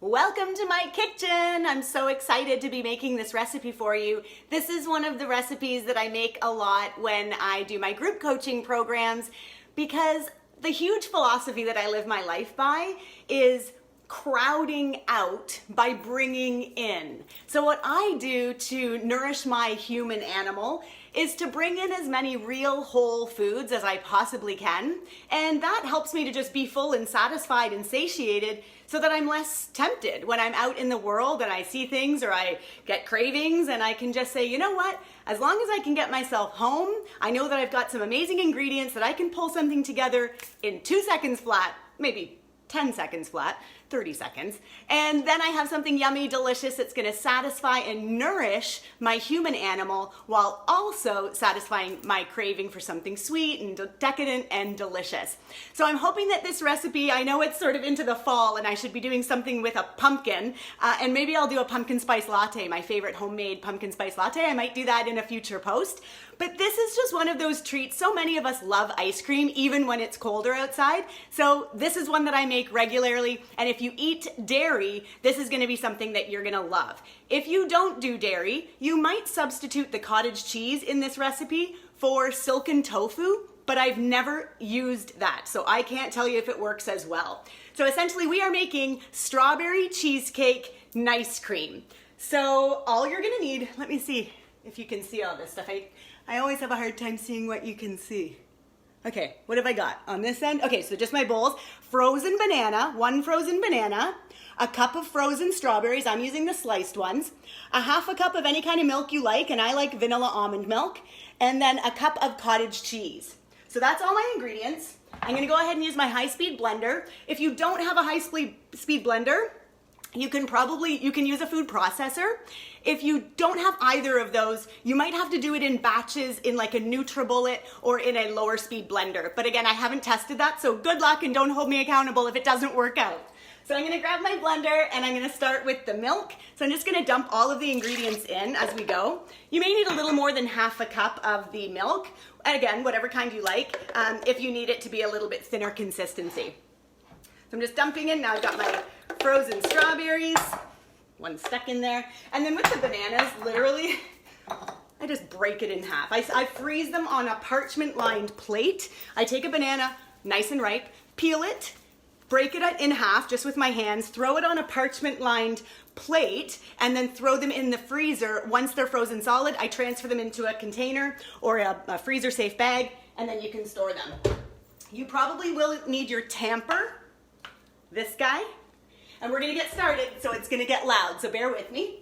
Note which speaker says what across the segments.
Speaker 1: Welcome to my kitchen. I'm so excited to be making this recipe for you. This is one of the recipes that I make a lot when I do my group coaching programs because the huge philosophy that I live my life by is crowding out by bringing in. So what I do to nourish my human animal is to bring in as many real whole foods as I possibly can, and that helps me to just be full and satisfied and satiated so that I'm less tempted when I'm out in the world and I see things or I get cravings, and I can just say, you know what, as long as I can get myself home, I know that I've got some amazing ingredients that I can pull something together in 2 seconds flat, maybe 10 seconds flat, 30 seconds, and then I have something yummy, delicious that's gonna satisfy and nourish my human animal while also satisfying my craving for something sweet and decadent and delicious. So I'm hoping that this recipe, I know it's sort of into the fall and I should be doing something with a pumpkin, and maybe I'll do a pumpkin spice latte, my favorite homemade pumpkin spice latte. I might do that in a future post. But this is just one of those treats. So many of us love ice cream, even when it's colder outside. So this is one that I make regularly. And if you eat dairy, this is gonna be something that you're gonna love. If you don't do dairy, you might substitute the cottage cheese in this recipe for silken tofu, but I've never used that. So I can't tell you if it works as well. So essentially we are making strawberry cheesecake nice cream. So all you're gonna need, let me see if you can see all this stuff. I always have a hard time seeing what you can see. Okay, what have I got on this end? Okay, so just my bowls. Frozen banana, 1 frozen banana, a cup of frozen strawberries, I'm using the sliced ones, a half a cup of any kind of milk you like, and I like vanilla almond milk, and then a cup of cottage cheese. So that's all my ingredients. I'm gonna go ahead and use my high-speed blender. If you don't have a high-speed blender, you can use a food processor. If you don't have either of those, you might have to do it in batches in like a NutriBullet or in a lower speed blender. But again, I haven't tested that, so good luck and don't hold me accountable if it doesn't work out. So I'm gonna grab my blender and I'm gonna start with the milk. So I'm just gonna dump all of the ingredients in as we go. You may need a little more than half a cup of the milk. And again, whatever kind you like, if you need it to be a little bit thinner consistency. So I'm just dumping in. Now I've got my frozen strawberries, one stuck in there. And then with the bananas, literally, I just break it in half. I freeze them on a parchment lined plate. I take a banana, nice and ripe, peel it, break it in half just with my hands, throw it on a parchment lined plate, and then throw them in the freezer. Once they're frozen solid, I transfer them into a container or a freezer safe bag, and then you can store them. You probably will need your tamper, this guy, and we're gonna get started, so it's gonna get loud, so bear with me.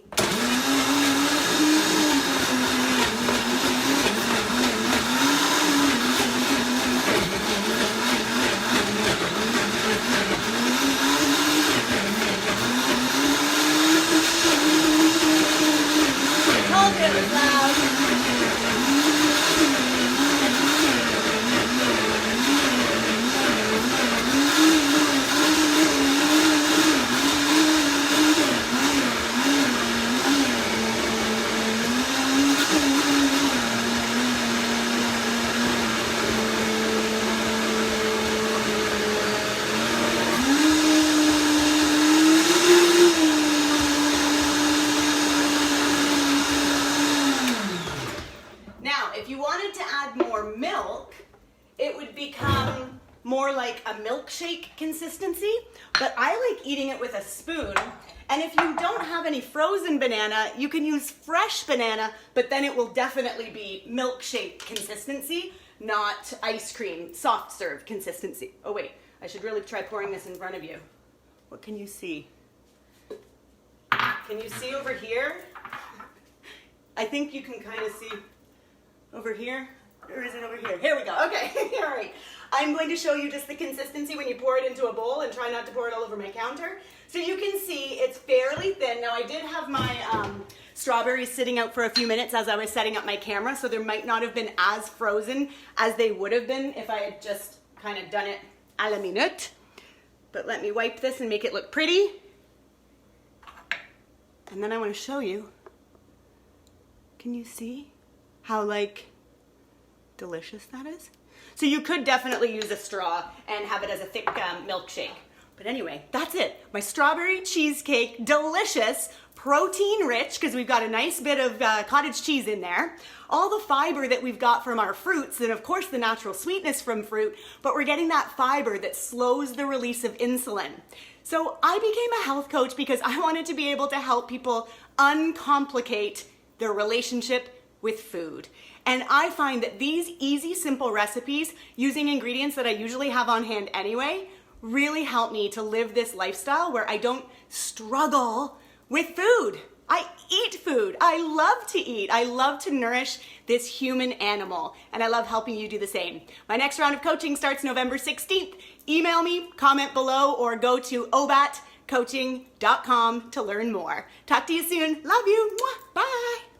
Speaker 1: I told you it was loud. It would become more like a milkshake consistency, but I like eating it with a spoon. And if you don't have any frozen banana, you can use fresh banana, but then it will definitely be milkshake consistency, not ice cream, soft serve consistency. Oh wait, I should really try pouring this in front of you. What can you see? Can you see over here? I think you can kind of see over here. Or is it over here? Here we go. Okay, all right. I'm going to show you just the consistency when you pour it into a bowl, and try not to pour it all over my counter. So you can see it's fairly thin. Now I did have my strawberries sitting out for a few minutes as I was setting up my camera, so there might not have been as frozen as they would have been if I had just kind of done it à la minute. But let me wipe this and make it look pretty. And then I want to show you. Can you see how delicious that is? So you could definitely use a straw and have it as a thick milkshake. But anyway, that's it. My strawberry cheesecake, delicious, protein rich, because we've got a nice bit of cottage cheese in there. All the fiber that we've got from our fruits, and of course the natural sweetness from fruit, but we're getting that fiber that slows the release of insulin. So I became a health coach because I wanted to be able to help people uncomplicate their relationship with food. And I find that these easy, simple recipes using ingredients that I usually have on hand anyway really help me to live this lifestyle where I don't struggle with food. I eat food. I love to eat. I love to nourish this human animal, and I love helping you do the same. My next round of coaching starts November 16th. Email me, comment below, or go to obatcoaching.com to learn more. Talk to you soon. Love you. Mwah. Bye.